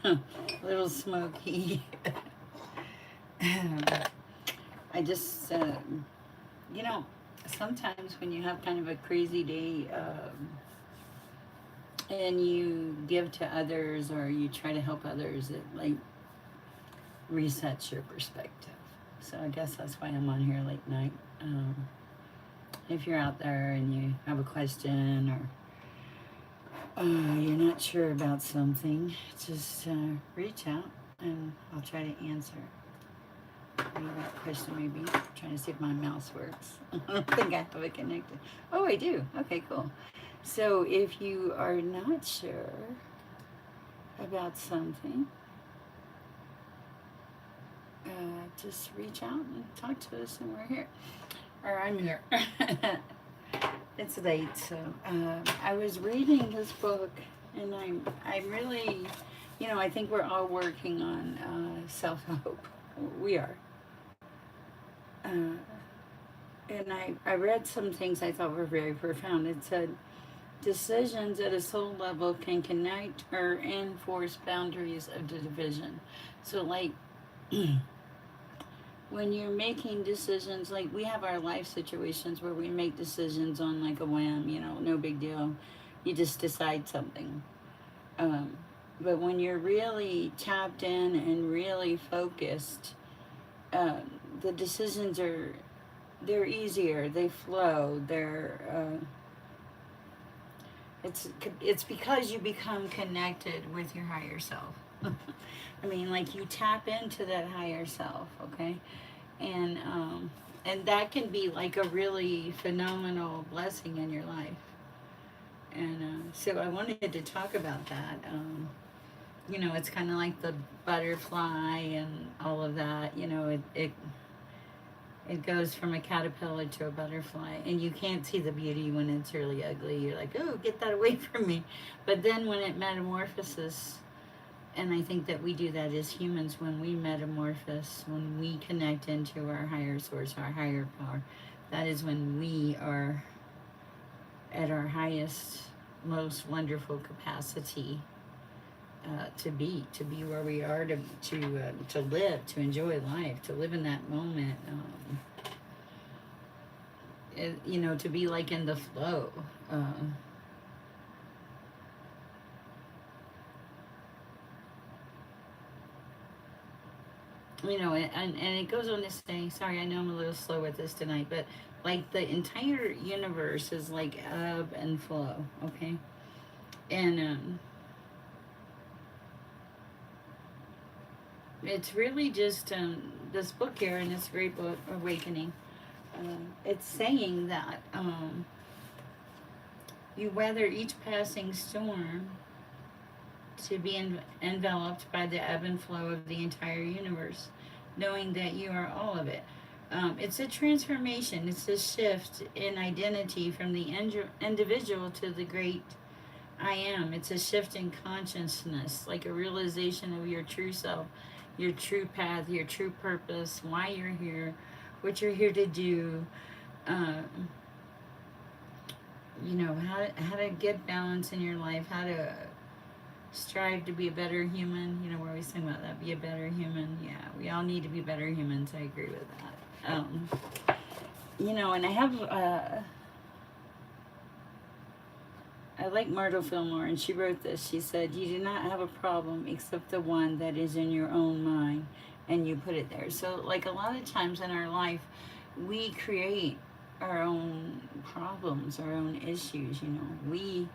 A little smoky. I just, you know, sometimes when you have kind of a crazy day and you give to others or you try to help others, it like resets your perspective. So I guess that's why I'm on here late night. If you're out there and you have a question you're not sure about something, just reach out and I'll try to answer. What that question maybe? I'm trying to see if my mouse works. I don't think I have it connected. Oh, I do. Okay, cool. So if you are not sure about something, just reach out and talk to us, and we're here. Or I'm here. It's late, so I was reading this book, and I'm really, I think we're all working on self help. We are. Uh, and I read some things I thought were very profound. It said, decisions at a soul level can connect or enforce boundaries of the division. So, like, when you're making decisions, like we have our life situations where we make decisions on like a whim, no big deal. You just decide something. Um, but when you're really tapped in and really focused, uh, the decisions they're easier, they flow, it's because you become connected with your higher self. I mean, like you tap into that higher self, okay? And that can be like a really phenomenal blessing in your life. And so I wanted to talk about that. It's kind of like the butterfly and all of that. It goes from a caterpillar to a butterfly, and you can't see the beauty when it's really ugly. You're like, oh, get that away from me. But then when it metamorphoses, and I think that we do that as humans when we metamorphose, when we connect into our higher source, our higher power, that is when we are at our highest, most wonderful capacity to be where we are, to live, to enjoy life, to live in that moment. To be like in the flow. And it goes on to say, sorry, I know I'm a little slow with this tonight, but like the entire universe is like ebb and flow, okay? And it's really just this book here in this great book, Awakening. It's saying that you weather each passing storm to be enveloped by the ebb and flow of the entire universe, knowing that you are all of it. It's a transformation, it's a shift in identity from the individual to the great I am. It's a shift in consciousness, like a realization of your true self, your true path, your true purpose, why you're here, what you're here to do. Uh, how to get balance in your life, how to strive to be a better human. We're always saying about that, be a better human. Yeah, we all need to be better humans. I agree with that. And I like Myrtle Fillmore, and she wrote this. She said, "You do not have a problem except the one that is in your own mind, and you put it there." So, like a lot of times in our life, we create our own problems, our own issues. We.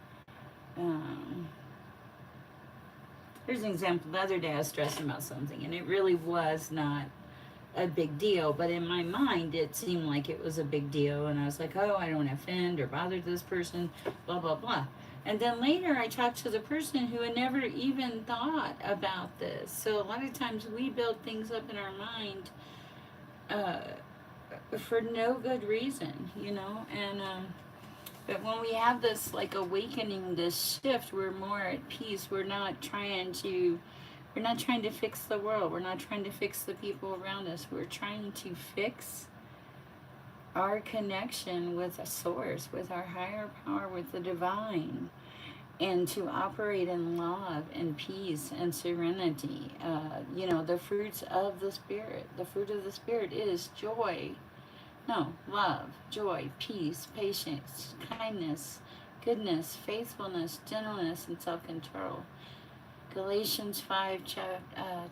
Um, Here's an example. The other day, I was stressing about something, and it really was not a big deal, but in my mind it seemed like it was a big deal, and I was like, oh, I don't want to offend or bother this person, blah blah blah. And then later I talked to the person who had never even thought about this. So a lot of times we build things up in our mind uh, for no good reason, and but when we have this like awakening, this shift, we're more at peace. We're not trying to fix the world. We're not trying to fix the people around us. We're trying to fix our connection with a source, with our higher power, with the divine. and to operate in love and peace and serenity. The fruits of the Spirit. The fruit of the Spirit is joy, no, love, joy, peace, patience, kindness, goodness, faithfulness, gentleness, and self control. Galatians 5,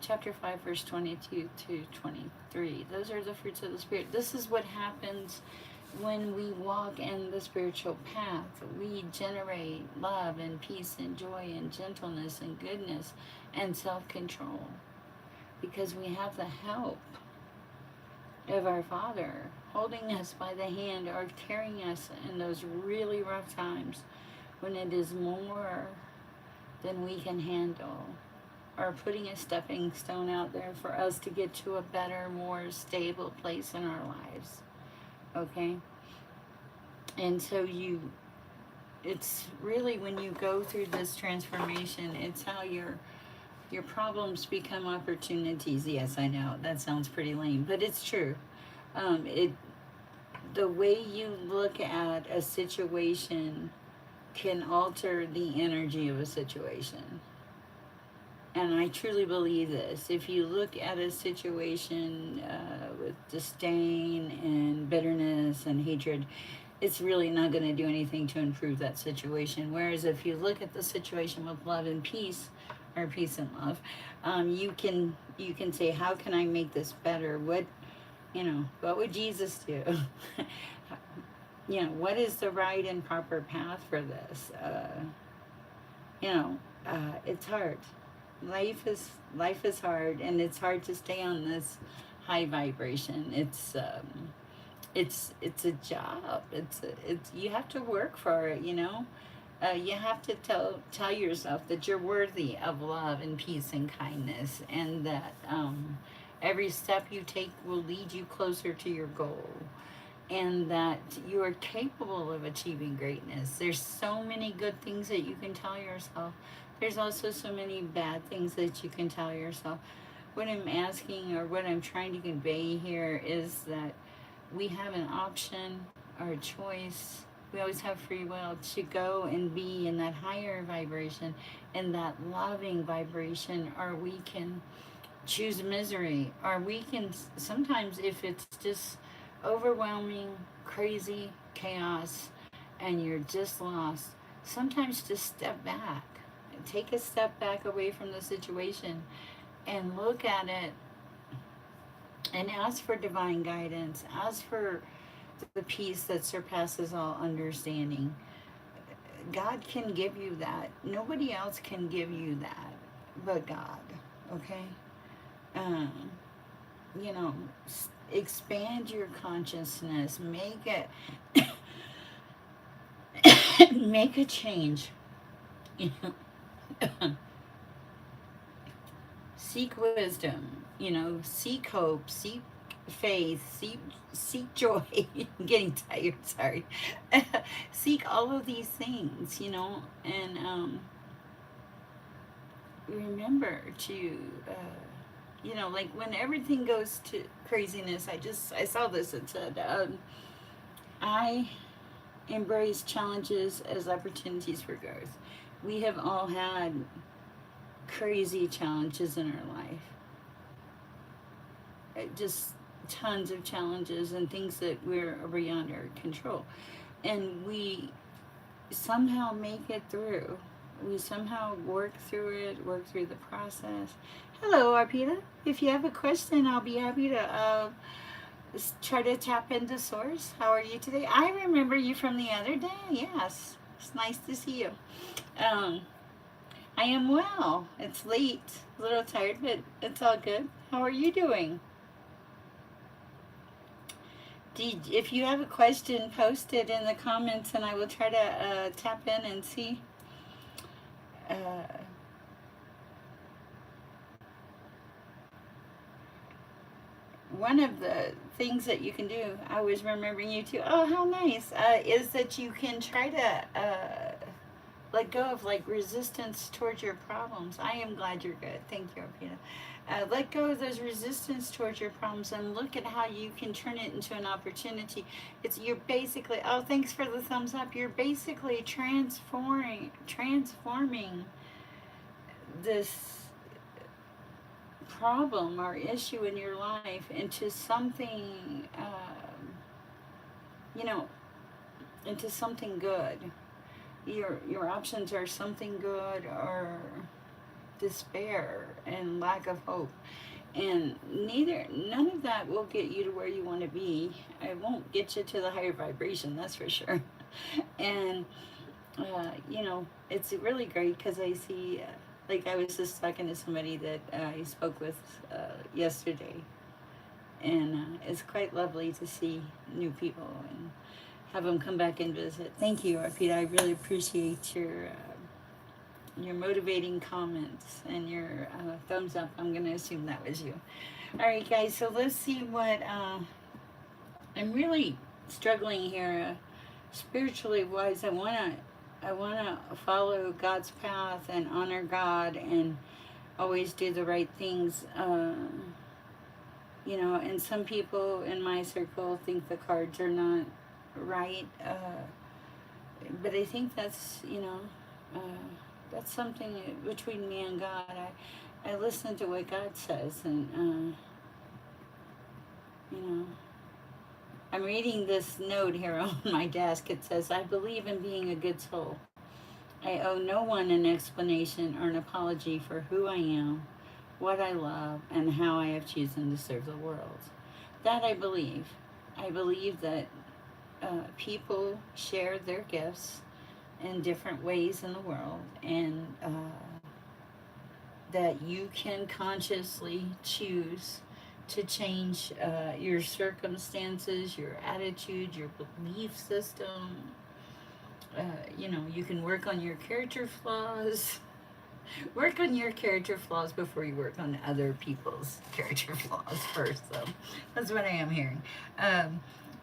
chapter 5, verse 22 to 23. Those are the fruits of the Spirit. This is what happens when we walk in the spiritual path. We generate love and peace and joy and gentleness and goodness and self-control because we have the help of our Father holding us by the hand or carrying us in those really rough times when it is more than we can handle, or putting a stepping stone out there for us to get to a better, more stable place in our lives. Okay? And so it's really when you go through this transformation, it's how your problems become opportunities. Yes, I know that sounds pretty lame, but it's true. The way you look at a situation can alter the energy of a situation. And I truly believe this. If you look at a situation with disdain and bitterness and hatred, it's really not going to do anything to improve that situation. Whereas if you look at the situation with love and peace, or peace and love, you can say, how can I make this better? What would Jesus do? What is the right and proper path for this? It's hard. Life is hard, and it's hard to stay on this high vibration. It's a job. It's you have to work for it. You have to tell yourself that you're worthy of love and peace and kindness, and that every step you take will lead you closer to your goal, and that you are capable of achieving greatness. There's so many good things that you can tell yourself. There's also so many bad things that you can tell yourself. What I'm asking, or what I'm trying to convey here, is that we have an option or a choice. We always have free will to go and be in that higher vibration, in that loving vibration, or we can choose misery, or we can sometimes, if it's just overwhelming, crazy chaos, and you're just lost, sometimes just step back. Take a step back away from the situation and look at it and ask for divine guidance. Ask for the peace that surpasses all understanding. God can give you that. Nobody else can give you that but God. Okay? Um, you know, expand your consciousness. Make it make a change. You know, seek wisdom. Seek hope. Seek faith. Seek joy. I'm getting tired. Sorry. Seek all of these things. And remember to. Like when everything goes to craziness, I saw this. It said, I embrace challenges as opportunities for growth. We have all had crazy challenges in our life. Just tons of challenges and things that we're beyond our control. And we somehow make it through. We somehow work through it, work through the process. Hello, Arpita. If you have a question, I'll be happy to try to tap into Source. How are you today? I remember you from the other day. Yes, it's nice to see you. I am well. It's late, a little tired, but it's all good. How are you doing? If you have a question, post it in the comments, and I will try to tap in and see. One of the things that you can do, I was remembering you too. Oh, how nice! Is that you can try to let go of like resistance towards your problems. I am glad you're good. Thank you, Arpita. Let go of those resistance towards your problems and look at how you can turn it into an opportunity. You're basically, oh, thanks for the thumbs up. You're basically transforming this problem or issue in your life into something, you know, into something good. Your options are something good or despair and lack of hope. And none of that will get you to where you want to be. It won't get you to the higher vibration, that's for sure. And you know, it's really great because I see, like I was just talking to somebody that I spoke with yesterday, and it's quite lovely to see new people and have them come back and visit. Thank you, Arpita. I really appreciate your motivating comments and your thumbs up. I'm going to assume that was you. All right, guys, so let's see what I'm really struggling here spiritually wise. I want to follow God's path and honor God and always do the right things. You know, and some people in my circle think the cards are not right, but I think that's, you know, that's something between me and God. I listen to what God says, and you know, I'm reading this note here on my desk. It says, I believe in being a good soul. I owe no one an explanation or an apology for who I am, what I love, and how I have chosen to serve the world. That I believe. I believe that people share their gifts in different ways in the world, and that you can consciously choose to change your circumstances, your attitude, your belief system. You know, you can work on your character flaws. Work on your character flaws before you work on other people's character flaws first, though. That's what I am hearing.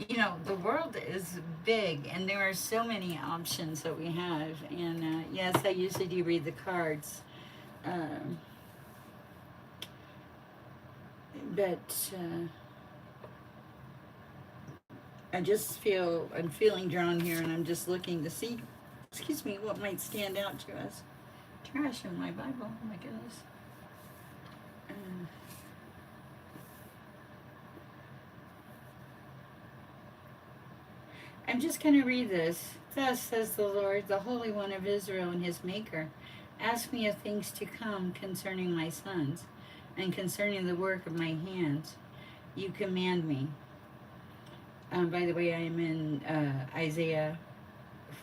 You know, the world is big, and there are so many options that we have. And yes, I usually do read the cards. But I'm feeling drawn here, and I'm just looking to see, excuse me, what might stand out to us. Trash in my Bible, oh my goodness. I'm just going to read this. Thus says the Lord, the Holy One of Israel and his Maker, ask me of things to come concerning my sons, and concerning the work of my hands. You command me. By the way, I am in Isaiah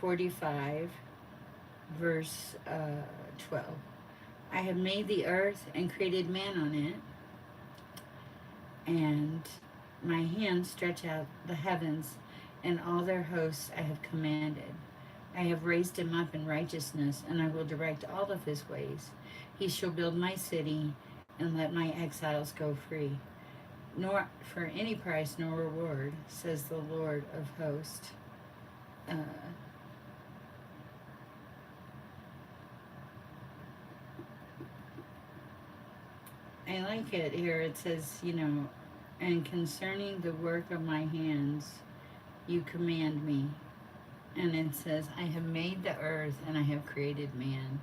45, verse 12. I have made the earth and created man on it, and my hands stretch out the heavens, and all their hosts I have commanded. I have raised him up in righteousness, and I will direct all of his ways. He shall build my city and let my exiles go free. Nor for any price nor reward, says the Lord of hosts. I like it here. It says, you know, and concerning the work of my hands, you command me. And it says, I have made the earth and I have created man.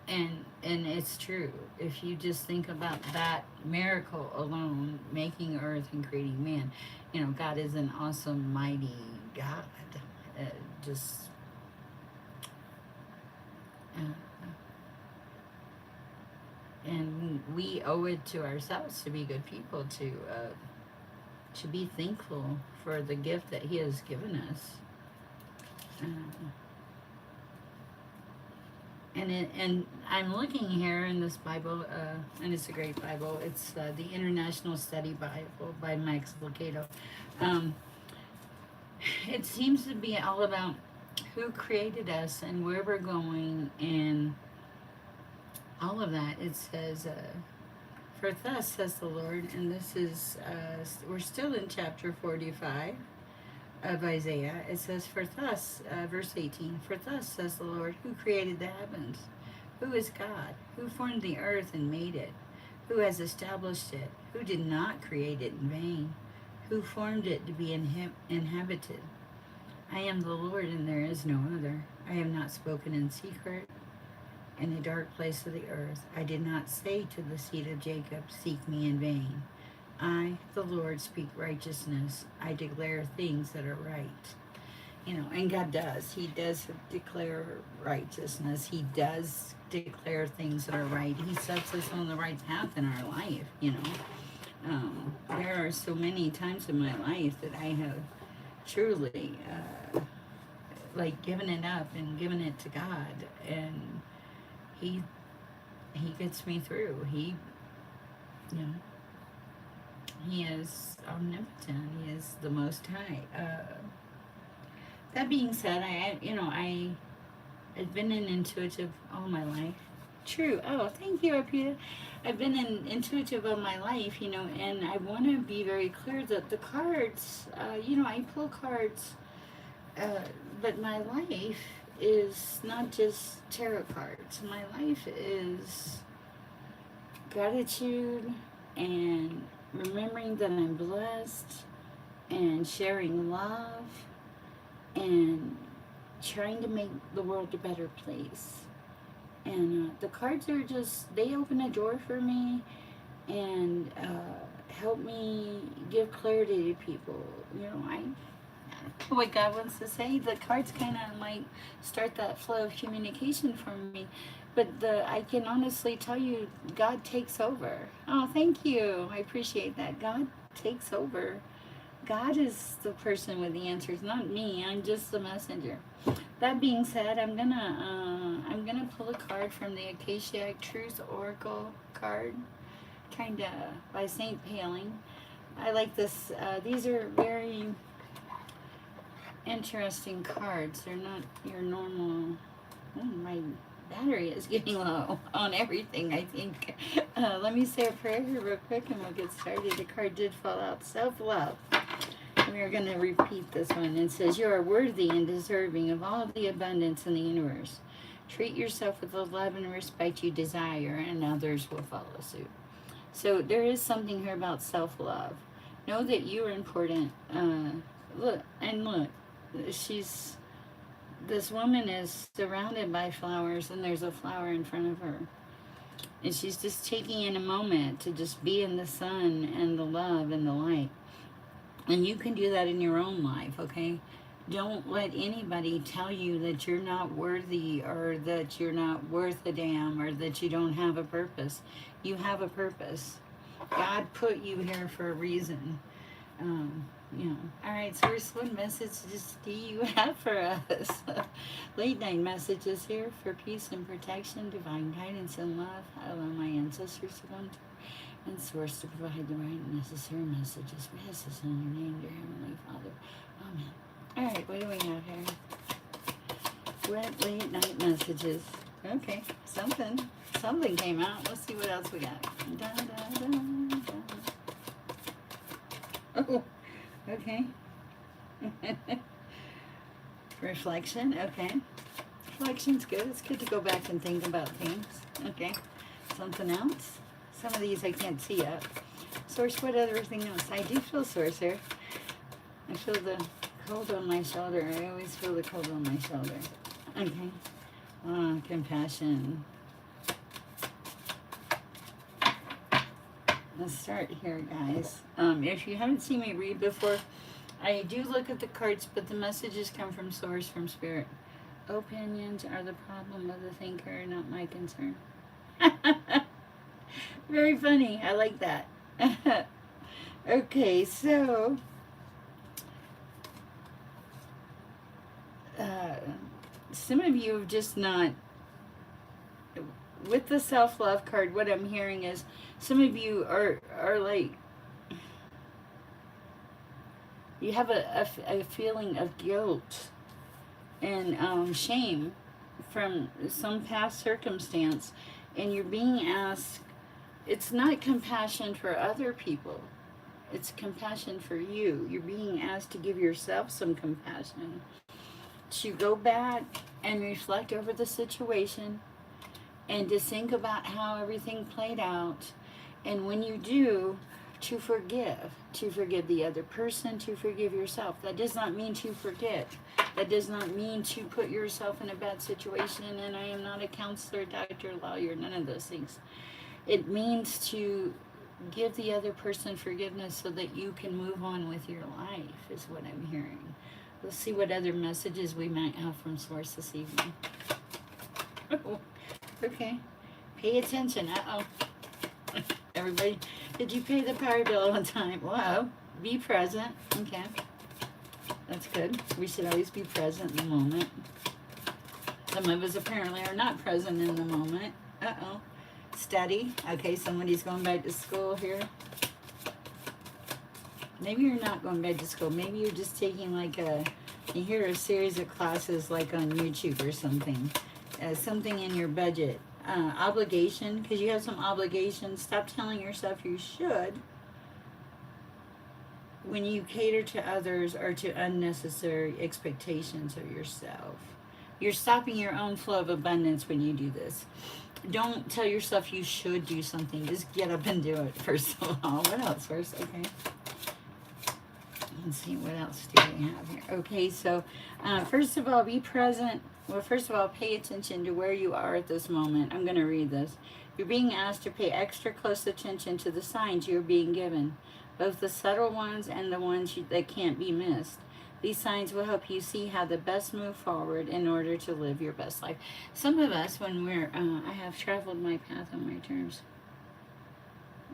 And it's true. If you just think about that miracle alone, making earth and creating man, you know, God is an awesome, mighty God. And we owe it to ourselves to be good people, to be thankful for the gift that He has given us. And I'm looking here in this Bible, and it's a great Bible. It's the International Study Bible by Max Lucado. It seems to be all about who created us and where we're going and all of that. It says, for thus says the Lord, and this is, we're still in chapter 45, of Isaiah, it says, "For thus," verse 18, "For thus says the Lord, who created the heavens, who is God, who formed the earth and made it, who has established it, who did not create it in vain, who formed it to be inhabited. I am the Lord, and there is no other. I have not spoken in secret in a dark place of the earth. I did not say to the seed of Jacob, seek me in vain. I, the Lord, speak righteousness. I declare things that are right." You know, and God does. He does declare righteousness. He does declare things that are right. He sets us on the right path in our life, you know. There are so many times in my life that I have truly, like, given it up and given it to God. And He gets me through. You know, He is omnipotent. He is the Most High. That being said, I've been an intuitive all my life. True. Oh, thank you, Arpita. I've been an intuitive all my life, you know, and I want to be very clear that the cards, I pull cards, but my life is not just tarot cards. My life is gratitude and remembering that I'm blessed and sharing love and trying to make the world a better place. And the cards are just, they open a door for me and help me give clarity to people. You know, I don't know what God wants to say. The cards kind of like start that flow of communication for me. But I can honestly tell you, God takes over. Oh, thank you. I appreciate that. God takes over. God is the person with the answers, not me. I'm just the messenger. That being said, I'm gonna pull a card from the Acacia Truth Oracle card, kinda by Saint Paling. I like this. These are very interesting cards. They're not your normal. Oh, my battery is getting low on everything, I think. Let me say a prayer here real quick and we'll get started. The card did fall out. Self-love. We are going to repeat this one. It says, "You are worthy and deserving of all the abundance in the universe. Treat yourself with the love and respect you desire, and others will follow suit." So there is something here about self-love. Know that you are important. Look, this woman is surrounded by flowers, and there's a flower in front of her. And she's just taking in a moment to just be in the sun and the love and the light. And you can do that in your own life, okay? Don't let anybody tell you that you're not worthy or that you're not worth a damn or that you don't have a purpose. You have a purpose. God put you here for a reason. All right, source, what messages do you have for us? Late night messages here for peace and protection, divine guidance and love. I allow my ancestors to come to and source to provide the right and necessary messages. We ask this in your name, dear Heavenly Father. Amen. All right, what do we have here? What late night messages? Okay, something came out. Let's see what else we got. Da, da, da, da. Oh, okay. Reflection, okay. Reflection's good. It's good to go back and think about things. Okay. Something else? Some of these I can't see yet. Source, what other thing else? I do feel source here. I feel the cold on my shoulder. I always feel the cold on my shoulder. Okay. Compassion. Let's start here, guys. If you haven't seen me read before, I do look at the cards, but the messages come from source, from spirit. Opinions are the problem of the thinker, not my concern. Very funny. I like that. Okay, so some of you have just not, with the self-love card, what I'm hearing is some of you are like, you have a feeling of guilt and shame from some past circumstance, and you're being asked, it's not compassion for other people. It's compassion for you. You're being asked to give yourself some compassion, to go back and reflect over the situation and to think about how everything played out. And when you do, to forgive the other person, to forgive yourself. That does not mean to forget. That does not mean to put yourself in a bad situation. And I am not a counselor, doctor, lawyer, none of those things. It means to give the other person forgiveness so that you can move on with your life, is what I'm hearing. Let's see what other messages we might have from Source this evening. Okay. Pay attention. Uh-oh. Everybody, did you pay the power bill on time? Wow. Be present. Okay. That's good. We should always be present in the moment. Some of us apparently are not present in the moment. Uh-oh. Study. Okay, somebody's going back to school here. Maybe you're not going back to school. Maybe you're just taking like you hear a series of classes like on YouTube or something. Something in your budget. Obligation, because you have some obligations. Stop telling yourself you should when you cater to others or to unnecessary expectations of yourself. You're stopping your own flow of abundance when you do this. Don't tell yourself you should do something. Just get up and do it, first of all. What else first? Okay. Let's see, what else do we have here? Okay, so first of all, be present. Well, first of all, pay attention to where you are at this moment. I'm going to read this. You're being asked to pay extra close attention to the signs you're being given, both the subtle ones and the ones that can't be missed. These signs will help you see how to best move forward in order to live your best life. Some of us, when I have traveled my path on my terms.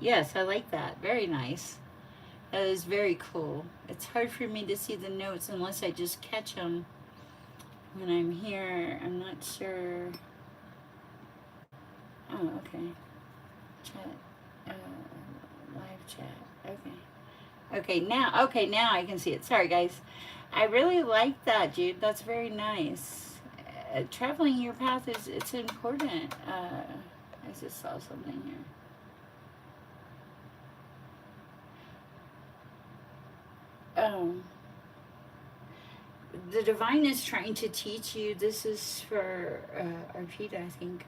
Yes, I like that. Very nice. That is very cool. It's hard for me to see the notes unless I just catch them when I'm here. I'm not sure. Oh, okay. Chat. Live chat. Okay, now I can see it. Sorry, guys. I really like that, Jude. That's very nice. Traveling your path it's important. I just saw something here. The divine is trying to teach you. This is for Arpita, I think.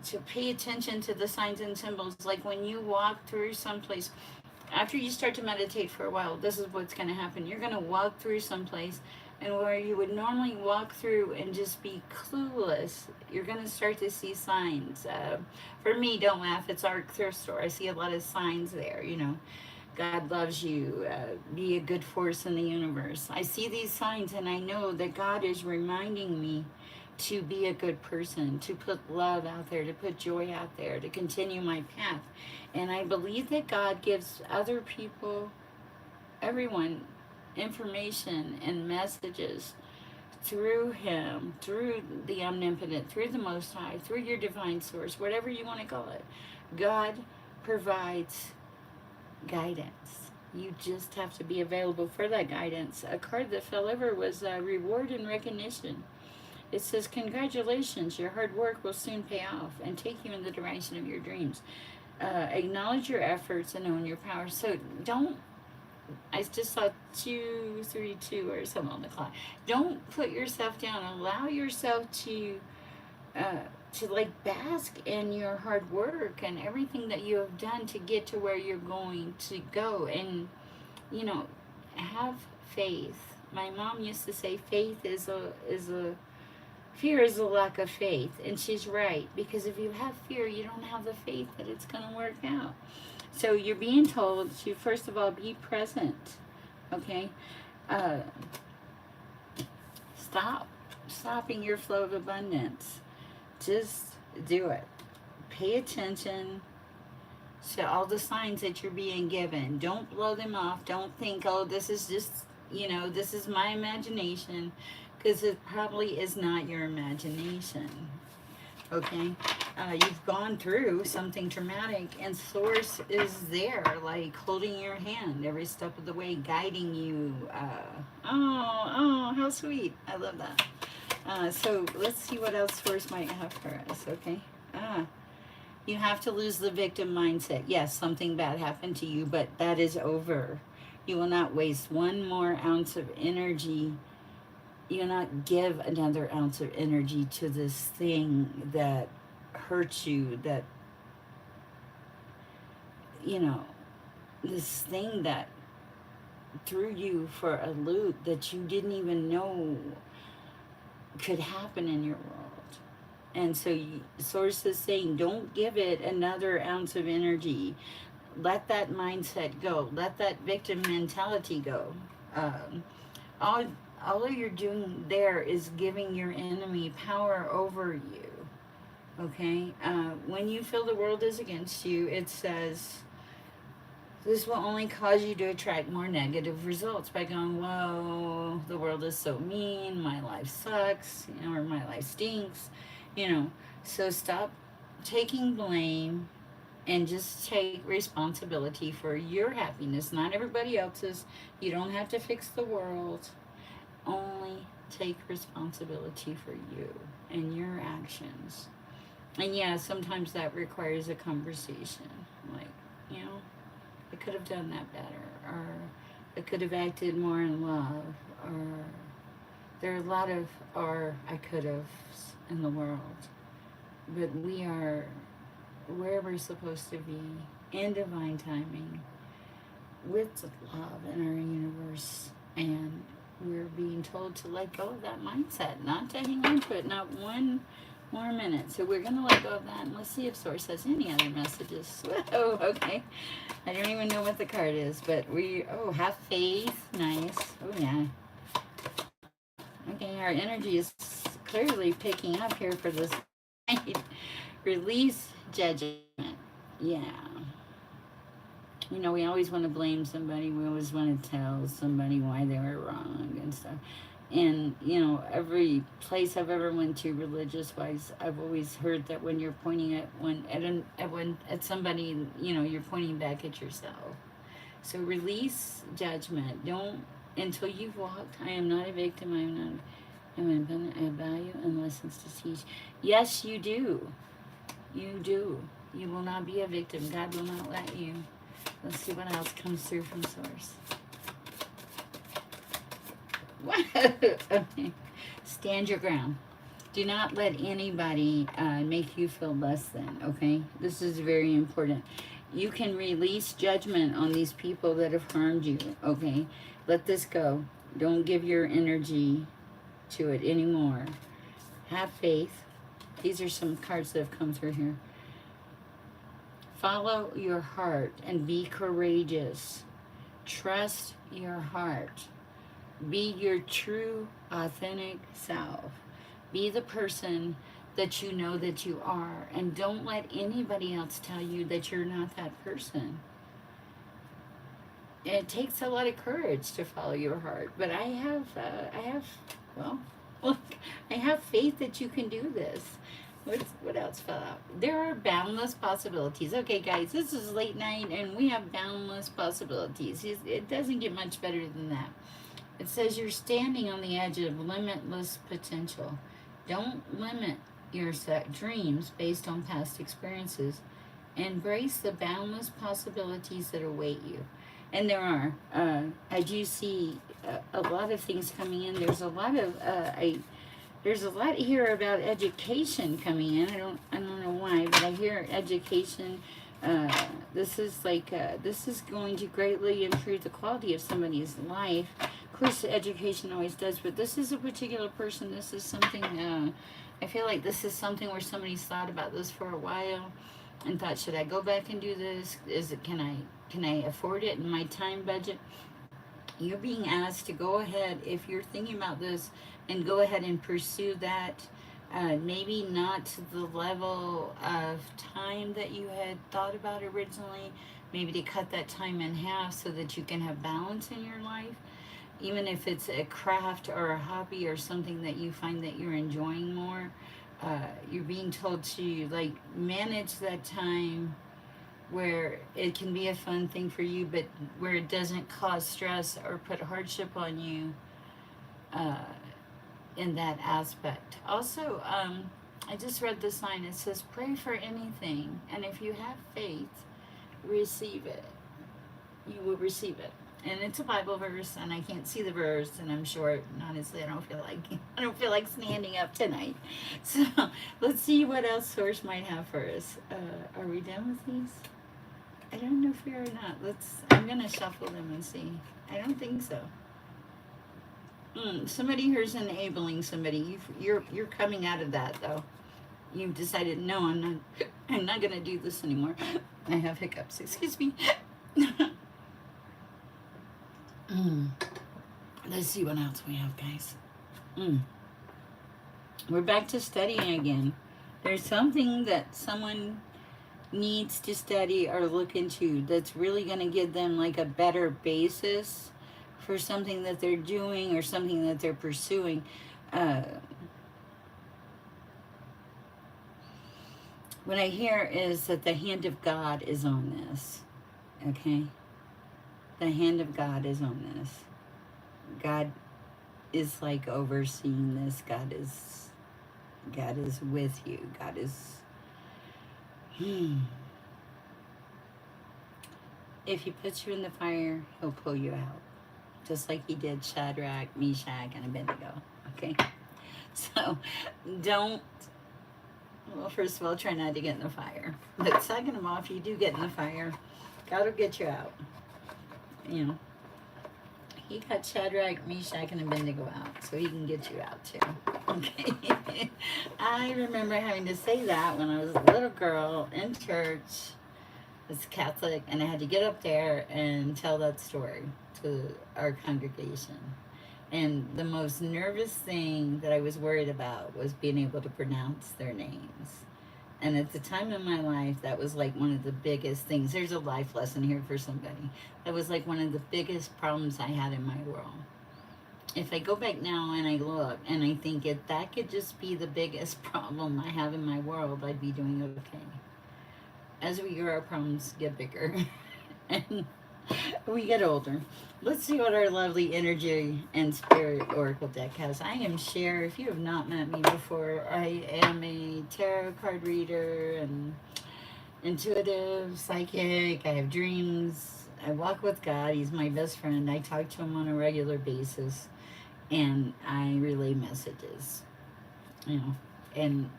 To pay attention to the signs and symbols. Like when you walk through someplace, after you start to meditate for a while, this is what's going to happen. You're going to walk through someplace, and where you would normally walk through and just be clueless, you're going to start to see signs. For me, don't laugh, it's our thrift store. I see a lot of signs there, you know. God loves you. Be a good force in the universe. I see these signs, and I know that God is reminding me to be a good person, to put love out there, to put joy out there, to continue my path. And I believe that God gives other people, everyone, information and messages through Him, through the Omnipotent, through the Most High, through your divine source, whatever you want to call it. God provides guidance. You just have to be available for that guidance. A card that fell over was reward and recognition. It says, congratulations, your hard work will soon pay off and take you in the direction of your dreams. Acknowledge your efforts and own your power. So don't, I just saw 232 or something on the clock. Don't put yourself down. Allow yourself to like bask in your hard work and everything that you have done to get to where you're going to go. And, you know, have faith. My mom used to say faith fear is a lack of faith, and she's right, because if you have fear, you don't have the faith that it's going to work out. So you're being told to, first of all, be present, okay? Stopping your flow of abundance. Just do it. Pay attention to all the signs that you're being given. Don't blow them off. Don't think, oh, this is just, you know, this is my imagination. Because it probably is not your imagination, okay? You've gone through something traumatic, and Source is there, like holding your hand every step of the way, guiding you. Oh, how sweet. I love that. So let's see what else Source might have for us, okay? You have to lose the victim mindset. Yes, something bad happened to you, but that is over. You will not waste one more ounce of energy. You will not give another ounce of energy to this thing that hurts you, that, you know, this thing that threw you for a loop that you didn't even know could happen in your world. And so, Source is saying, don't give it another ounce of energy. Let that mindset go. Let that victim mentality go. Um, all, all you're doing there is giving your enemy power over you. Okay? When you feel the world is against you, it says, this will only cause you to attract more negative results by going, whoa, the world is so mean, my life sucks, or my life stinks, you know. So stop taking blame and just take responsibility for your happiness, not everybody else's. You don't have to fix the world. Only take responsibility for you and your actions. And yeah, sometimes that requires a conversation. Like, you know, I could have done that better, or I could have acted more in love, or there are a lot of or I could have in the world. But we are where we're supposed to be in divine timing with love in our universe, and we're being told to let go of that mindset, not to hang on to it, not one more minute. So we're going to let go of that, and let's see if Source has any other messages. Whoa, okay. I don't even know what the card is, but have faith. Nice. Oh, yeah. Okay, our energy is clearly picking up here for this night. Release judgment. Yeah. You know, we always want to blame somebody. We always want to tell somebody why they were wrong and stuff. And, you know, every place I've ever went to religious wise, I've always heard that when you're pointing at somebody, you know, you're pointing back at yourself. So release judgment. Don't, until you've walked. I am not a victim. I am not. I'm independent. I have value and lessons to teach. Yes, you do. You do. You will not be a victim. God will not let you. Let's see what else comes through from Source. Okay. Stand your ground. Do not let anybody make you feel less than, okay? This is very important. You can release judgment on these people that have harmed you, okay? Let this go. Don't give your energy to it anymore. Have faith. These are some cards that have come through here. Follow your heart and be courageous. Trust your heart. Be your true, authentic self. Be the person that you know that you are. And don't let anybody else tell you that you're not that person. It takes a lot of courage to follow your heart. But look, I have faith that you can do this. What else fell out? There are boundless possibilities. Okay, guys, this is late night, and we have boundless possibilities. It doesn't get much better than that. It says you're standing on the edge of limitless potential. Don't limit your dreams based on past experiences. Embrace the boundless possibilities that await you. And there are. I do see a lot of things coming in. There's a lot of there's a lot here about education coming in. I don't know why, but I hear education. This is going to greatly improve the quality of somebody's life. Of course, education always does, but this is a particular person. This is something. I feel like this is something where somebody's thought about this for a while, and thought, should I go back and do this? Can I afford it in my time budget? You're being asked to go ahead, if you're thinking about this, and go ahead and pursue that. Maybe not to the level of time that you had thought about originally. Maybe to cut that time in half so that you can have balance in your life. Even if it's a craft or a hobby or something that you find that you're enjoying more, you're being told to like manage that time where it can be a fun thing for you, but where it doesn't cause stress or put hardship on you in that aspect. Also, I just read this line. It says, pray for anything, and if you have faith, receive it. You will receive it. And it's a Bible verse, and I can't see the verse, and I'm short, and honestly, I don't feel like standing up tonight. So let's see what else Source might have for us. Are we done with these? I don't know if we are or not. I'm gonna shuffle them and see. I don't think so. Somebody here's enabling somebody. You're coming out of that though. You've decided, no, I'm not gonna do this anymore. I have hiccups. Excuse me. Let's see what else we have, guys. We're back to studying again. There's something that someone needs to study or look into that's really going to give them like a better basis for something that they're doing or something that they're pursuing. What I hear is that the hand of God is on this. Okay? The hand of God is on this. God is like overseeing this. God is with you. God is If he puts you in the fire, he'll pull you out. Just like he did Shadrach, Meshach, and Abednego. Okay? So well, first of all, try not to get in the fire. But second of all, if you do get in the fire, God will get you out. You know, he got Shadrach, Meshach, and Abednego out, so he can get you out too. Okay? I remember having to say that when I was a little girl in church. I was Catholic, and I had to get up there and tell that story to our congregation. And the most nervous thing that I was worried about was being able to pronounce their names. And at the time in my life, that was like one of the biggest things. There's a life lesson here for somebody. That was like one of the biggest problems I had in my world. If I go back now and I look and I think if that could just be the biggest problem I have in my world, I'd be doing okay. As we grow, our problems get bigger. And we get older. Let's see what our lovely energy and spirit oracle deck has. I am Cher. If you have not met me before, I am a tarot card reader and intuitive, psychic. I have dreams. I walk with God. He's my best friend. I talk to him on a regular basis, and I relay messages. You know, and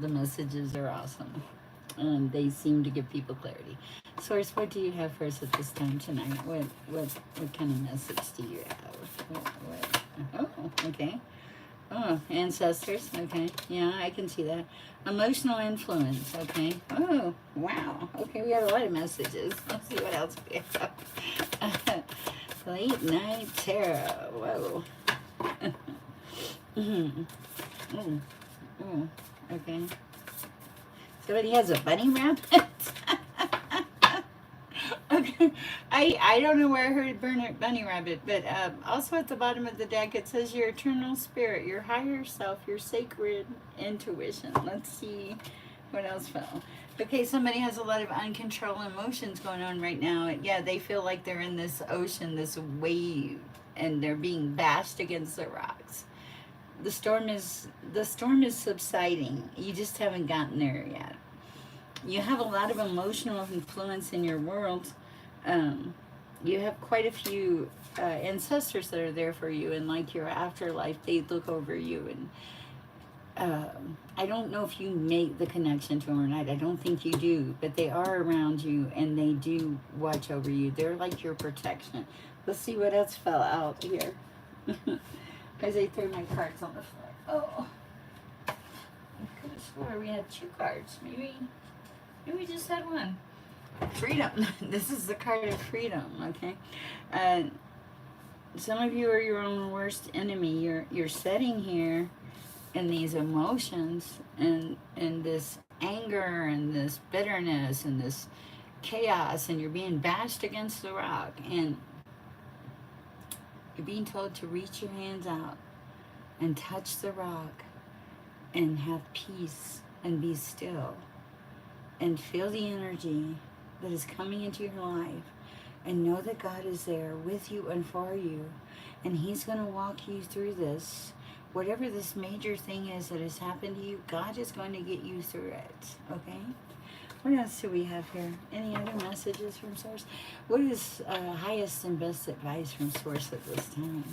the messages are awesome. And they seem to give people clarity. Source, what do you have for us at this time tonight? What kind of message do you have? Oh, okay. Oh, ancestors. Okay, yeah, I can see that. Emotional influence. Okay. Oh, wow. Okay, we have a lot of messages. Let's see what else we have. Late night tarot. Whoa. Okay. Somebody has a bunny rabbit? Okay. I don't know where I heard bunny rabbit, but also at the bottom of the deck it says your eternal spirit, your higher self, your sacred intuition. Let's see what else fell. Okay, somebody has a lot of uncontrolled emotions going on right now. Yeah, they feel like they're in this ocean, this wave, and they're being bashed against the rocks. The storm is subsiding. You just haven't gotten there yet. You have a lot of emotional influence in your world. You have quite a few ancestors that are there for you, and like your afterlife, they look over you. And I don't know if you make the connection to them or not. I don't think you do, but they are around you, and they do watch over you. They're like your protection. Let's see what else fell out here. As I threw my cards on the floor. Oh, I could have swore we had two cards. Maybe we just had one. Freedom. This is the card of freedom. Okay. Some of you are your own worst enemy. You're sitting here in these emotions and this anger and this bitterness and this chaos, and you're being bashed against the rock, and you're being told to reach your hands out and touch the rock and have peace and be still and feel the energy that is coming into your life, and know that God is there with you and for you, and he's going to walk you through this, whatever this major thing is that has happened to you, God is going to get you through it, okay? What else do we have here? Any other messages from Source? What is highest and best advice from Source at this time?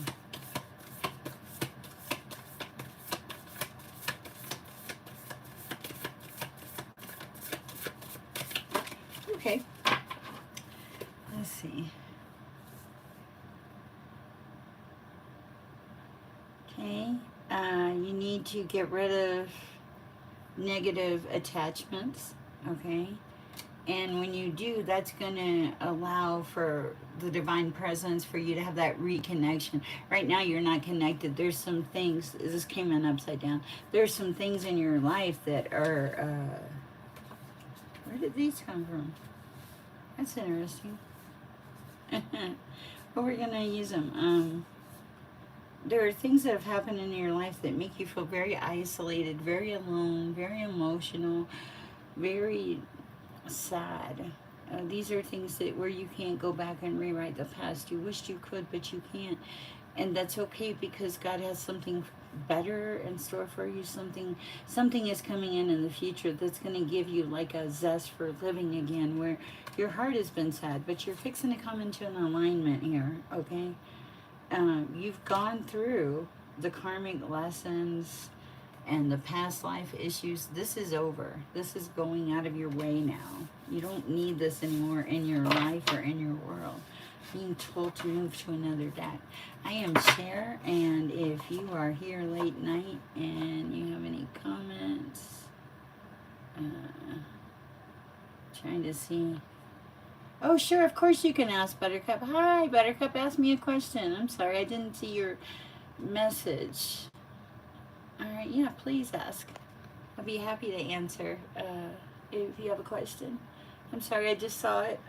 Okay. Let's see. Okay. You need to get rid of negative attachments, okay? And when you do, that's going to allow for the divine presence for you to have that reconnection. Right now, you're not connected. There's some things, this came in upside down. There's some things in your life that are, where did these come from? That's interesting. But we're going to use them. There are things that have happened in your life that make you feel very isolated, very alone, very emotional, very sad. These are things that where you can't go back and rewrite the past. You wished you could, but you can't. And that's okay, because God has something better in store for you. Something is coming in the future that's going to give you like a zest for living again, where your heart has been sad, but you're fixing to come into an alignment here, okay? You've gone through the karmic lessons and the past life issues. This is over. This is going out of your way now. You don't need this anymore in your life or in your world. Being told to move to another deck. I am Cher, and if you are here late night and you have any comments, trying to see. Oh, sure, of course you can ask, Buttercup. Hi, Buttercup, ask me a question. I'm sorry, I didn't see your message. All right, yeah, please ask. I'll be happy to answer if you have a question. I'm sorry, I just saw it.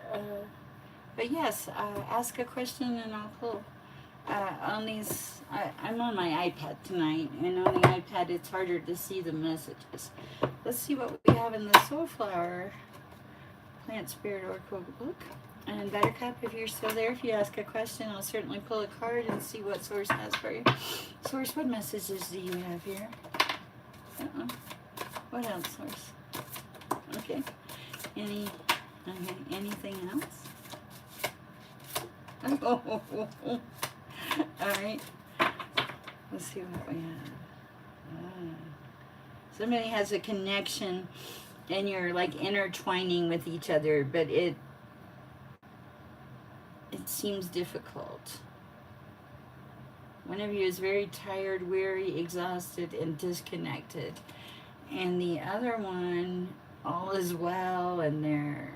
But yes, ask a question and I'll pull. On these, I'm on my iPad tonight, and on the iPad it's harder to see the messages. Let's see what we have in the Soulflower Plant Spirit Oracle book. And Buttercup, if you're still there, if you ask a question, I'll certainly pull a card and see what Source has for you. Source, what messages do you have here? What else, Source? Okay. Anything else? Oh. All right. Let's see what we have. Somebody has a connection, and you're like intertwining with each other, but it seems difficult. One of you is very tired, weary, exhausted, and disconnected. And the other one, all is well, and they're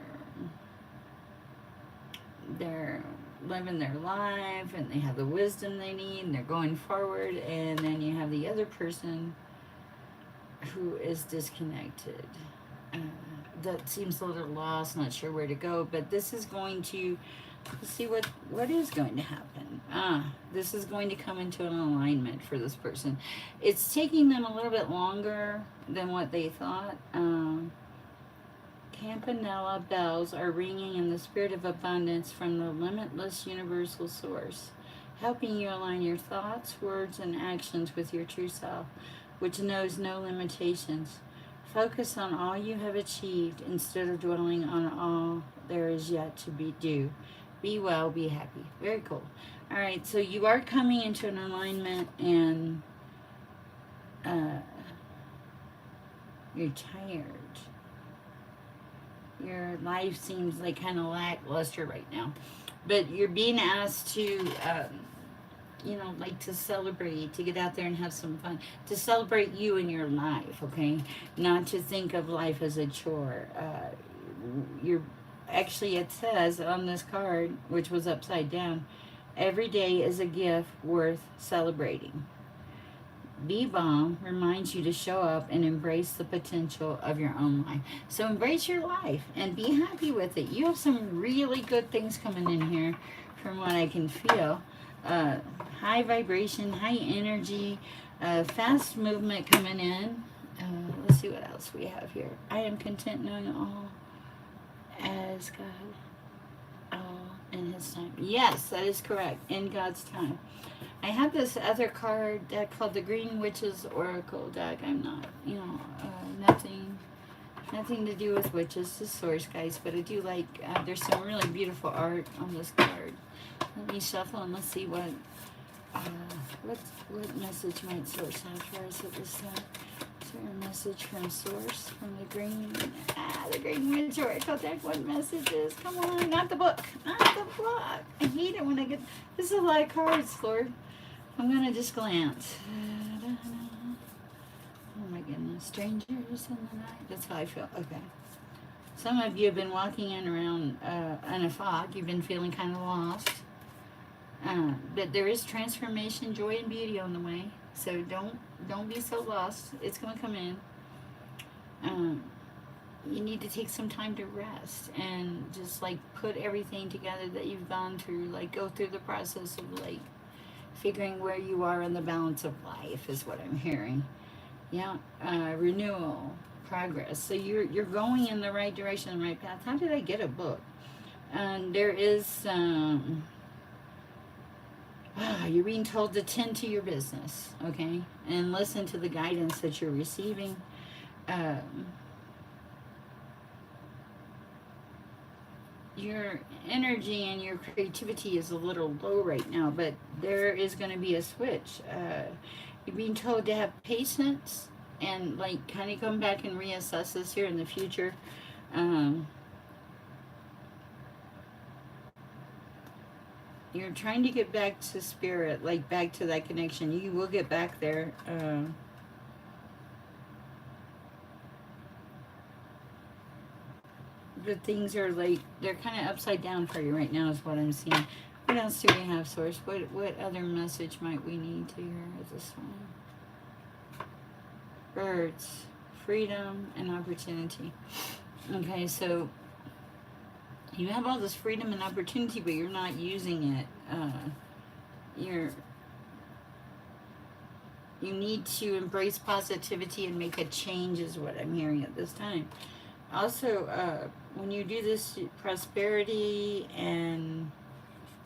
living their life, and they have the wisdom they need, and they're going forward. And then you have the other person who is disconnected. That seems a little lost, not sure where to go, but this is going to, see what is going to happen. This is going to come into an alignment for this person. It's taking them a little bit longer than what they thought. Campanella bells are ringing in the spirit of abundance from the limitless universal source, helping you align your thoughts, words, and actions with your true self, which knows no limitations. Focus on all you have achieved instead of dwelling on all there is yet to be due. Be well, be happy. Very cool. All right, so you are coming into an alignment, and you're tired. Your life seems like kind of lackluster right now, but you're being asked to, like to celebrate, to get out there and have some fun, to celebrate you and your life, okay? Not to think of life as a chore. Actually, it says on this card, which was upside down, every day is a gift worth celebrating. Be Bomb reminds you to show up and embrace the potential of your own life. So embrace your life and be happy with it. You have some really good things coming in here from what I can feel. High vibration, high energy, fast movement coming in. Let's see what else we have here. I am content knowing all as God, all In His time. Yes, that is correct. In God's time. I have this other card deck called the Green Witches Oracle deck. I'm not, nothing to do with witches, the source, guys. But I do like. There's some really beautiful art on this card. Let me shuffle and let's see what message might Source have for us at this time. Is there a message from Source, from the Green Witch Oracle deck? What message is? Come on, not the book. Not the book. I hate it when I get... This is a lot of cards, Lord. I'm going to just glance. Oh my goodness. Strangers in the night. That's how I feel. Okay. Some of you have been walking in around in a fog. You've been feeling kind of lost. But there is transformation, joy, and beauty on the way. So don't be so lost. It's going to come in. You need to take some time to rest and just like put everything together that you've gone through. Like go through the process of like figuring where you are in the balance of life is what I'm hearing. Yeah, renewal, progress. So you're going in the right direction, the right path. How did I get a book? There is you're being told to tend to your business, okay, and listen to the guidance that you're receiving. Your energy and your creativity is a little low right now, but there is going to be a switch. You're being told to have patience and like kind of come back and reassess this here in the future. You're trying to get back to spirit, like back to that connection. You will get back there. But things are like, they're kind of upside down for you right now is what I'm seeing. What else do we have, Source? What other message might we need to hear at this time? Birds, freedom, and opportunity. Okay, so you have all this freedom and opportunity, but you're not using it. You need to embrace positivity and make a change is what I'm hearing at this time. Also, when you do this, prosperity and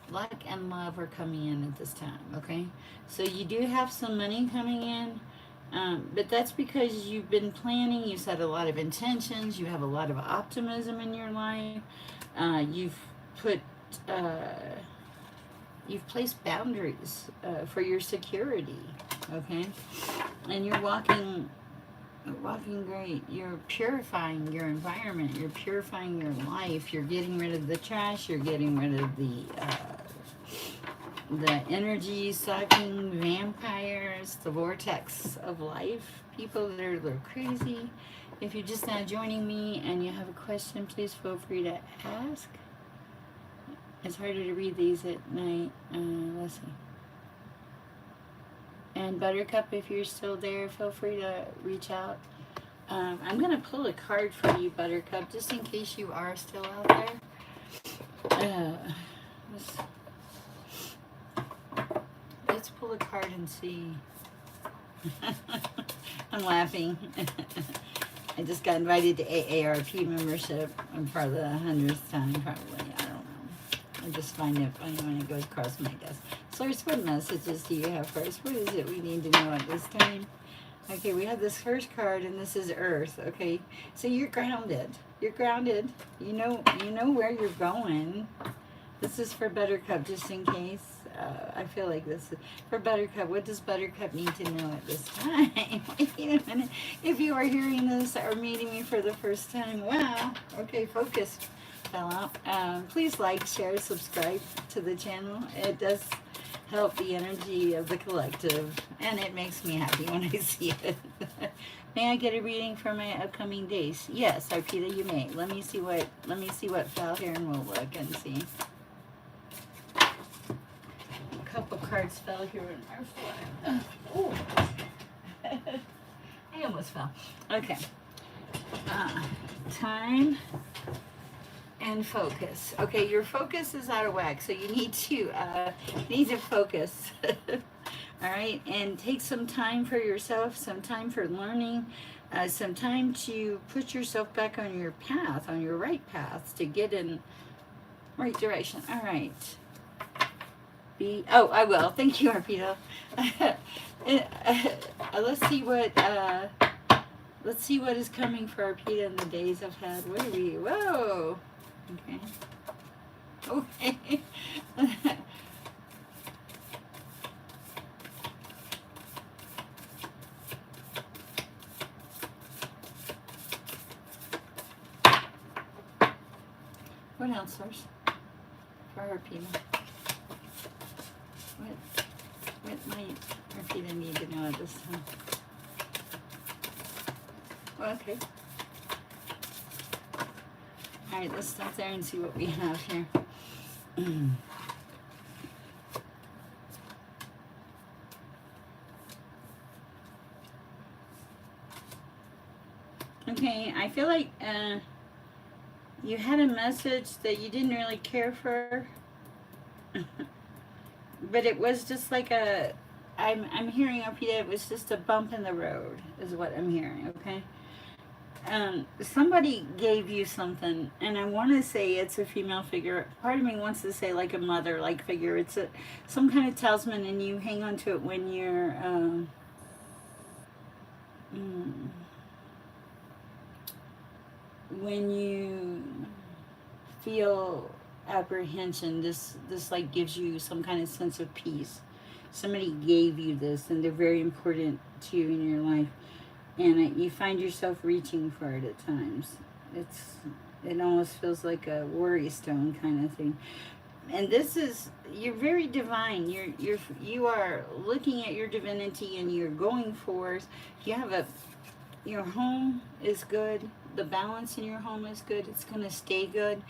luck and love are coming in at this time, okay? So you do have some money coming in, but that's because you've been planning, you set a lot of intentions, you have a lot of optimism in your life, you've placed boundaries for your security, okay? And you're walking great. You're purifying your environment. You're purifying your life. You're getting rid of the trash. You're getting rid of the energy sucking vampires, the vortex of life, people that are a little crazy. If you're just now joining me and you have a question, please feel free to ask. It's harder to read these at night. Let's see. And Buttercup, if you're still there, feel free to reach out. I'm going to pull a card for you, Buttercup, just in case you are still out there. Let's pull a card and see. I'm laughing. I just got invited to AARP membership. I'm for the 100th time, probably. I don't know. I just find it funny when it goes across my desk. Source, what messages do you have for us? What is it we need to know at this time? Okay, we have this first card, and this is Earth. Okay, so you're grounded. You're grounded. You know where you're going. This is for Buttercup, just in case. I feel like this is for Buttercup. What does Buttercup need to know at this time? Wait a minute. If you are hearing this or meeting me for the first time, wow. Okay, focus fell out. Please like, share, subscribe to the channel. It does help the energy of the collective, and it makes me happy when I see it. May I get a reading for my upcoming days? Yes, Arpita, you may. Let me see what fell here, and we'll look and see. A couple cards fell here in our flat. Oh, I almost fell. Okay. Time and focus. Okay, your focus is out of whack, so you need to focus. All right, and take some time for yourself, some time for learning, some time to put yourself back on your path, on your right path, to get in Right direction. All right. B. Oh, I will. Thank you, Arpita. Let's see what. Let's see what is coming for Arpita in the days ahead. What are we? Whoa. Okay. Okay. What else, Source? For Arpita. What might Arpita need to know at this time? Well, okay. All right, let's stop there and see what we have here. Okay, I feel like you had a message that you didn't really care for, but it was just like a. I'm hearing up here. It was just a bump in the road, is what I'm hearing. Okay. Somebody gave you something, and I want to say it's a female figure. Part of me wants to say like a mother-like figure. It's some kind of talisman, and you hang on to it when you're. When you feel apprehension, this like gives you some kind of sense of peace. Somebody gave you this, and they're very important to you in your life, and you find yourself reaching for it at times. It almost feels like a worry stone kind of thing. And this is, you're very divine. You are looking at your divinity, and you're going for. You have your home is good. The balance in your home is good. It's gonna stay good.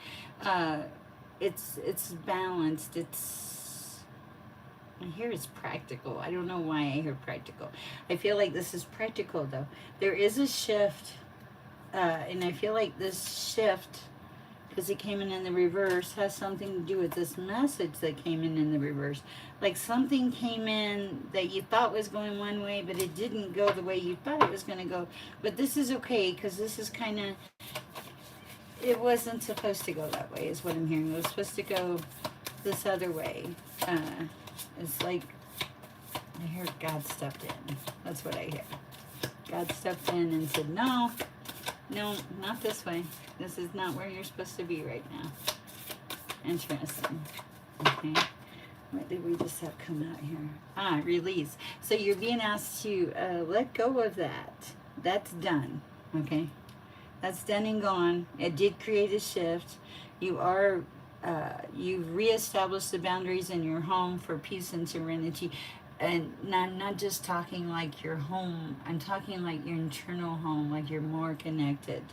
It's balanced. I hear it's practical. I don't know why I hear practical. I feel like this is practical though. There is a shift, and I feel like this shift, because it came in the reverse, has something to do with this message that came in the reverse. Like something came in that you thought was going one way, but it didn't go the way you thought it was going to go. But this is okay, because this is kind of, it wasn't supposed to go that way, is what I'm hearing. It was supposed to go this other way. It's like, I hear God stepped in. That's what I hear. God stepped in and said, no, not this way. This is not where you're supposed to be right now. Interesting. Okay. What did we just have come out here? Release. So you're being asked to let go of that. That's done. Okay. That's done and gone. It did create a shift. You've reestablished the boundaries in your home for peace and serenity. And not just talking like your home. I'm talking like your internal home, like you're more connected.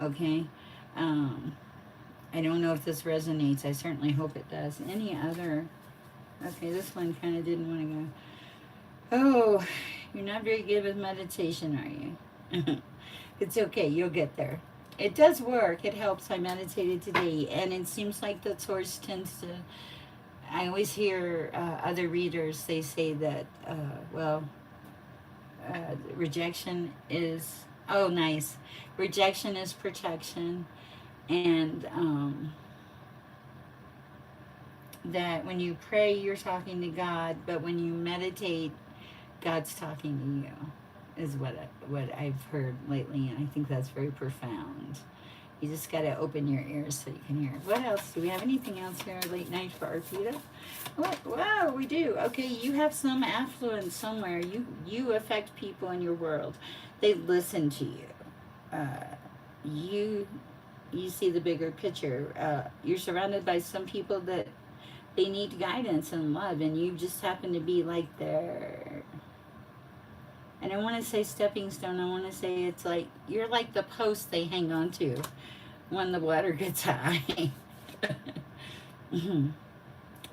Okay. I don't know if this resonates. I certainly hope it does. Any other? Okay, this one kind of didn't want to go. Oh, you're not very good with meditation, are you? It's okay. You'll get there. It does work. It helps. I meditated today, and it seems like the source tends to. I always hear other readers, they say that, rejection is, oh, nice. Rejection is protection. And that when you pray, you're talking to God, but when you meditate, God's talking to you, is what I've heard lately, and I think that's very profound. You just got to open your ears so you can hear. What else? Do we have anything else here late night for Arpita? Wow, we do. Okay, you have some affluence somewhere. You affect people in your world. They listen to you. You see the bigger picture. You're surrounded by some people that they need guidance and love, and you just happen to be like their. And I want to say stepping stone. I want to say it's like you're like the post they hang on to when the water gets high.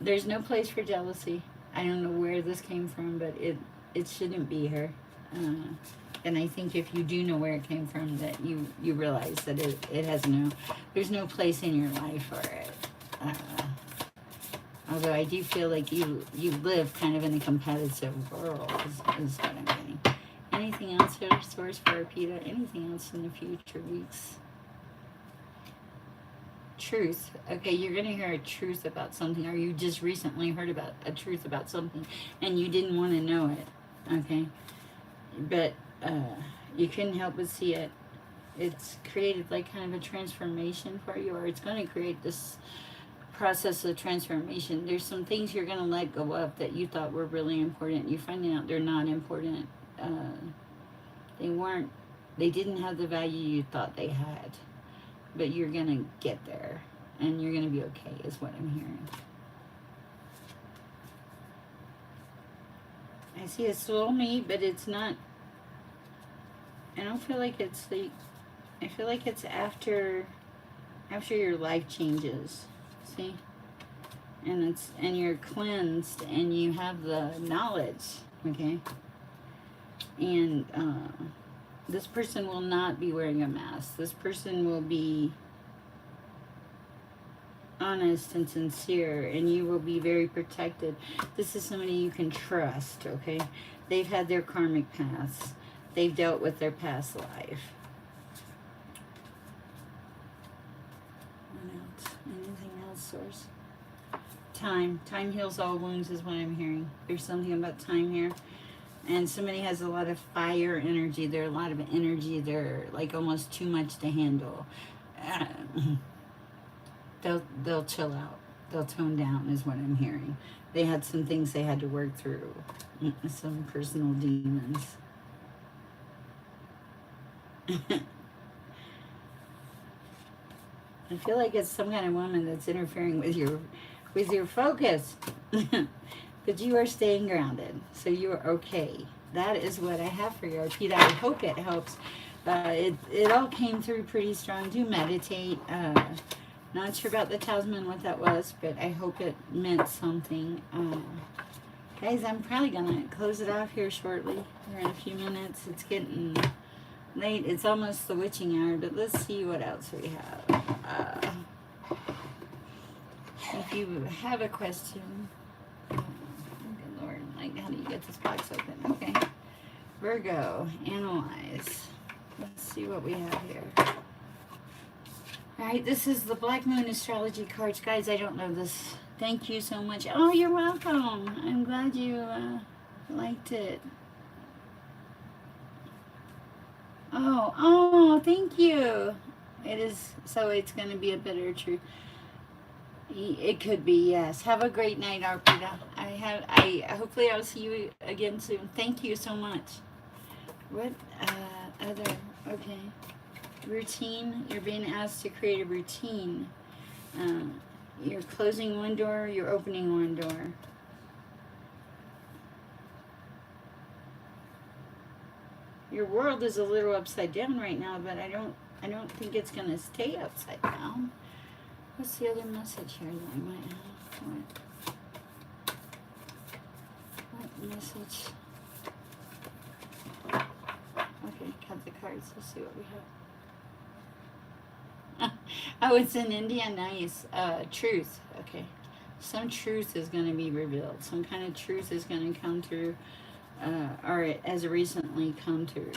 There's no place for jealousy. I don't know where this came from, but it shouldn't be here. And I think if you do know where it came from, that you realize that it has there's no place in your life for it. Although I do feel like you live kind of in a competitive world, is what I'm getting. Anything else here, source for Arpita? Anything else in the future weeks? truth. Okay, you're going to hear a truth about something, or you just recently heard about a truth about something and you didn't want to know it. Okay, but you couldn't help but see it. It's created like kind of a transformation for you, or it's going to create this process of transformation. There's some things you're going to let go of that you thought were really important. You're finding out they're not important. They weren't, they didn't have the value you thought they had. But you're going to get there, and you're going to be okay, is what I'm hearing. I see a soulmate, but it's not, I don't feel like it's like, I feel like it's after your life changes. See? And you're cleansed, and you have the knowledge, okay? And this person will not be wearing a mask. This person will be honest and sincere, and you will be very protected. This is somebody you can trust, okay? They've had their karmic past. They've dealt with their past life. What else? Anything else, Source? Time. Time heals all wounds is what I'm hearing. There's something about time here. And somebody has a lot of fire energy. They're a lot of energy. They're like almost too much to handle. They'll chill out. They'll tone down is what I'm hearing. They had some things they had to work through. Some personal demons. I feel like it's some kind of woman that's interfering with your focus. But you are staying grounded, so you are okay. That is what I have for you, Arpita. I hope it helps. It all came through pretty strong. Do meditate. Not sure about the talisman, what that was, but I hope it meant something. Guys, I'm probably going to close it off here shortly. We're in a few minutes. It's getting late. It's almost the witching hour, but let's see what else we have. If you have a question... Lord, like, how do you get this box open? Okay. Virgo, analyze. Let's see what we have here. All right, this is the Black Moon Astrology cards. Guys, I don't know this. Thank you so much. Oh, you're welcome. I'm glad you liked it. Oh, thank you. It is, so it's going to be a bitter truth. It could be, yes. Have a great night, Arpita. Hopefully I'll see you again soon. Thank you so much. What other, okay. Routine, you're being asked to create a routine. You're closing one door, you're opening one door. Your world is a little upside down right now, but I don't think it's going to stay upside down. What's the other message here that I might have? What message? Okay, cut the cards. Let's see what we have. Oh, it's in India. Nice. Truth. Okay. Some truth is going to be revealed. Some kind of truth is going to come through, or it has recently come through.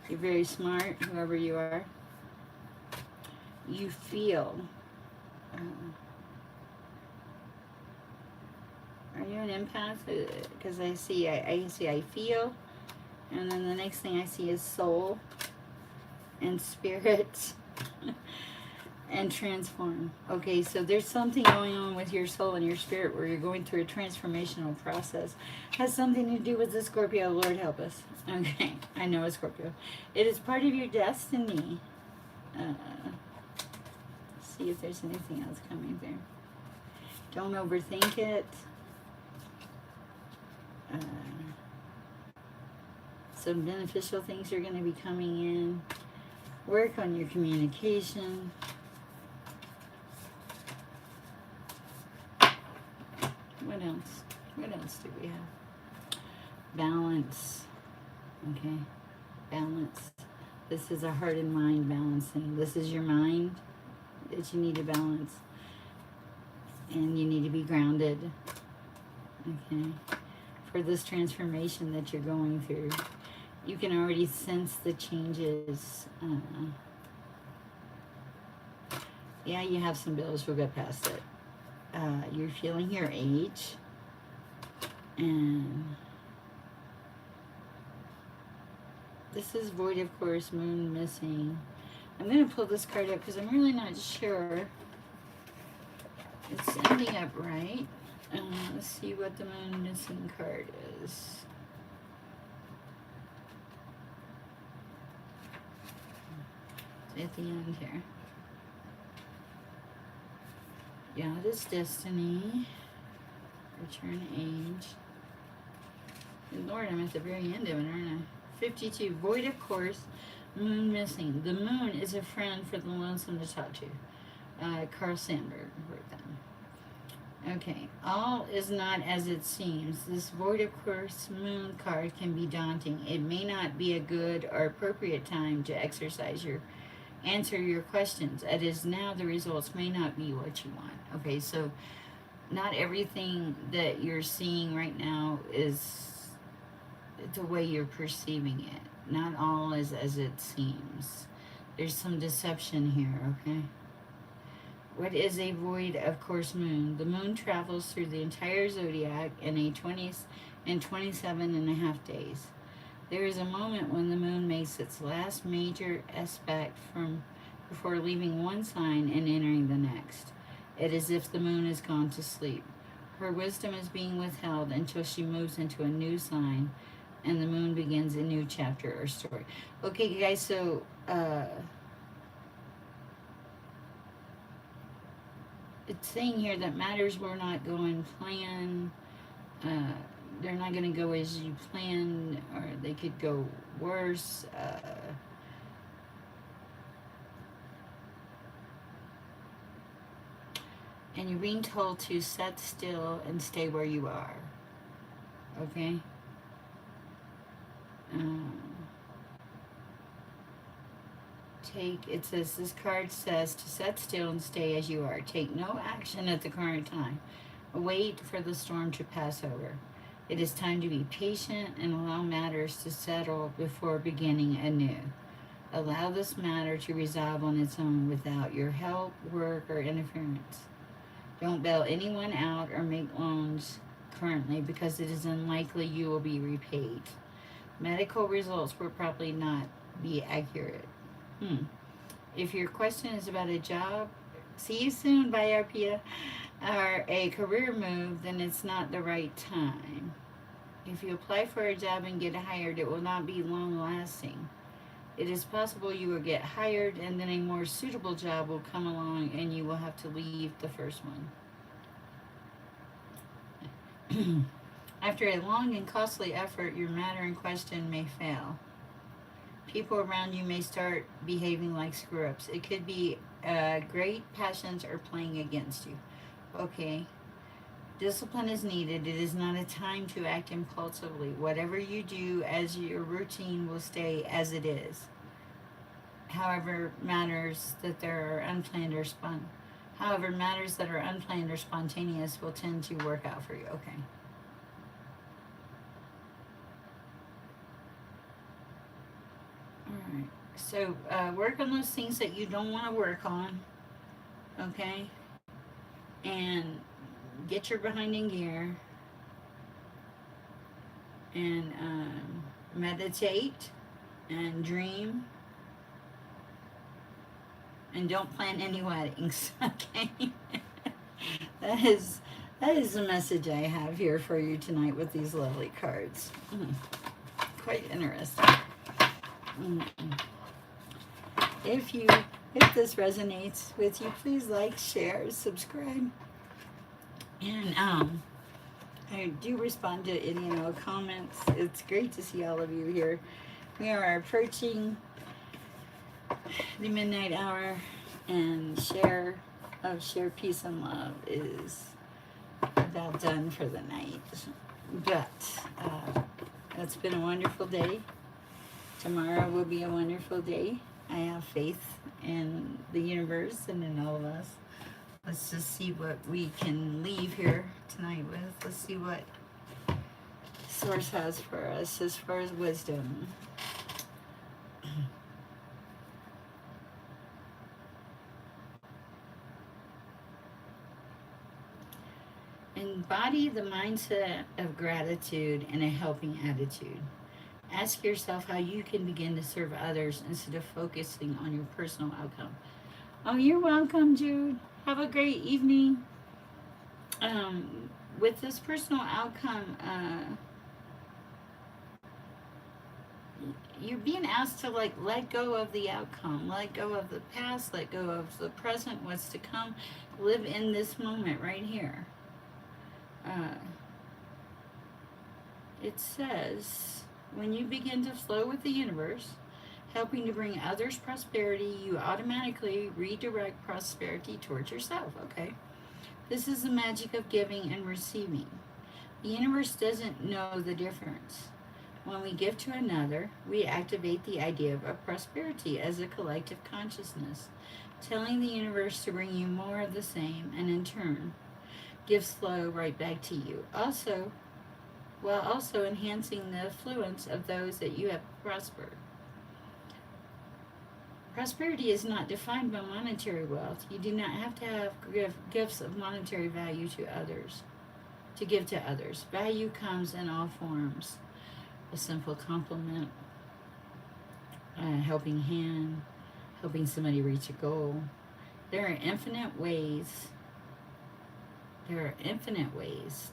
You're very smart, whoever you are. You feel. Are you an empath? Because I see I feel. And then the next thing I see is soul and spirit and transform. Okay, so there's something going on with your soul and your spirit where you're going through a transformational process. Has something to do with the Scorpio. Lord help us. Okay, I know a Scorpio. It is part of your destiny. See if there's anything else coming there. Don't overthink it. Some beneficial things are going to be coming in. Work on your communication. What else? What else do we have? Balance. Okay. Balance. This is a heart and mind balancing. This is your mind that you need to balance. And you need to be grounded. Okay. For this transformation that you're going through. You can already sense the changes. Yeah, you have some bills. We'll get past it. You're feeling your age. And this is void, of course, moon missing. I'm going to pull this card up because I'm really not sure. It's ending up right. Let's see what the moon missing card is. It's at the end here. Yeah, it is destiny. Return age. And Lord, I'm at the very end of it, aren't I? 52. Void, of course. Moon missing. The moon is a friend for the lonesome to talk to. Carl Sandburg wrote that. Okay. All is not as it seems. This void, of course, moon card can be daunting. It may not be a good or appropriate time to answer your questions. It is now the results may not be what you want. Okay, so not everything that you're seeing right now is the way you're perceiving it. Not all is as it seems. There's some deception here, okay? What is a void, of course, moon? The moon travels through the entire zodiac in 27 and a half days. There is a moment when the moon makes its last major aspect before leaving one sign and entering the next. It is as if the moon has gone to sleep. Her wisdom is being withheld until she moves into a new sign and the moon begins a new chapter or story. Okay, guys, so it's saying here that matters were not going plan. They're not going to go as you planned, or they could go worse. And you're being told to sit still and stay where you are. Okay? It says, this card says to sit still and stay as you are. Take no action at the current time. Wait for the storm to pass over. It is time to be patient and allow matters to settle before beginning anew. Allow this matter to resolve on its own without your help, work, or interference. Don't bail anyone out or make loans currently because it is unlikely you will be repaid. Medical results will probably not be accurate. If your question is about a job, see you soon, bye Arpia, or a career move, then it's not the right time. If you apply for a job and get hired, it will not be long lasting. It is possible you will get hired and then a more suitable job will come along and you will have to leave the first one. After a long and costly effort, your matter in question may fail. People around you may start behaving like screw-ups. It could be great passions are playing against you. Okay. Discipline is needed. It is not a time to act impulsively. Whatever you do as your routine will stay as it is. However, matters that are unplanned or spontaneous will tend to work out for you. Okay. Alright, so work on those things that you don't want to work on, okay? And get your behind in gear and meditate and dream and don't plan any weddings, okay? that is the message I have here for you tonight with these lovely cards. Quite interesting. If this resonates with you, please like, share, subscribe, and I do respond to any and all comments. It's great to see all of you here. We are approaching the midnight hour, and share peace and love is about done for the night. But it's been a wonderful day. Tomorrow will be a wonderful day. I have faith in the universe and in all of us. Let's just see what we can leave here tonight with. Let's see what Source has for us as far as wisdom. Embody the mindset of gratitude and a helping attitude. Ask yourself how you can begin to serve others instead of focusing on your personal outcome. Oh, you're welcome, Jude. Have a great evening. With this personal outcome, you're being asked to like let go of the outcome, let go of the past, let go of the present, what's to come. Live in this moment right here. Uh, it says, when you begin to flow with the universe, helping to bring others prosperity, you automatically redirect prosperity towards yourself. Okay. This is the magic of giving and receiving. The universe doesn't know the difference. When we give to another, we activate the idea of prosperity as a collective consciousness, telling the universe to bring you more of the same, and in turn, gifts flow right back to you. While also enhancing the affluence of those that you have prospered. Prosperity is not defined by monetary wealth. You do not have to have gifts of monetary value to others, to give to others. Value comes in all forms. A simple compliment, a helping hand, helping somebody reach a goal. There are infinite ways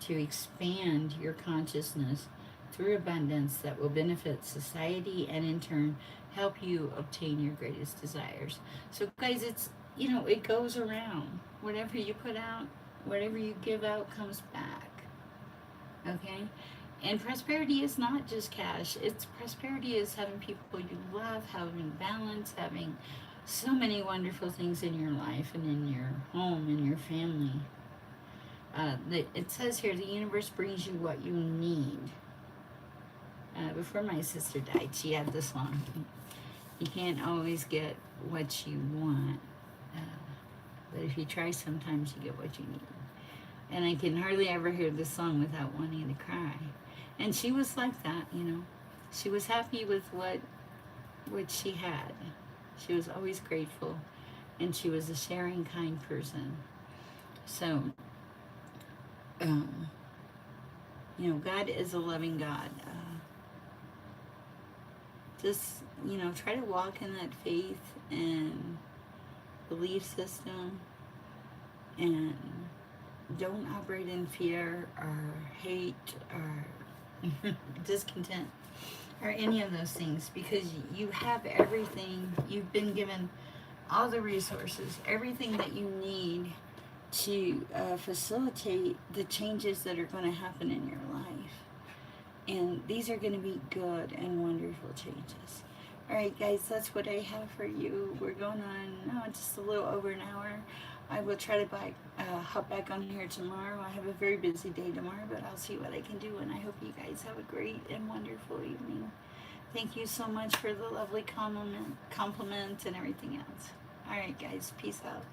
to expand your consciousness through abundance that will benefit society and in turn help you obtain your greatest desires. So guys, it goes around. Whatever you put out, whatever you give out comes back. Okay? And prosperity is not just cash. Prosperity is having people you love, having balance, having so many wonderful things in your life and in your home, in your family. It says here, the universe brings you what you need. Before my sister died, she had this song. You can't always get what you want, but if you try, sometimes you get what you need. And I can hardly ever hear this song without wanting to cry. And she was like that, She was happy with what she had. She was always grateful, and she was a sharing, kind person. So, God is a loving God. Just, try to walk in that faith and belief system, and don't operate in fear or hate or discontent or any of those things, because you have everything. You've been given all the resources, everything that you need to facilitate the changes that are going to happen in your life. And these are going to be good and wonderful changes. All right, guys, that's what I have for you. We're going on just a little over an hour. I will try to hop back on here tomorrow. I have a very busy day tomorrow, but I'll see what I can do. And I hope you guys have a great and wonderful evening. Thank you so much for the lovely compliments and everything else. All right, guys, peace out.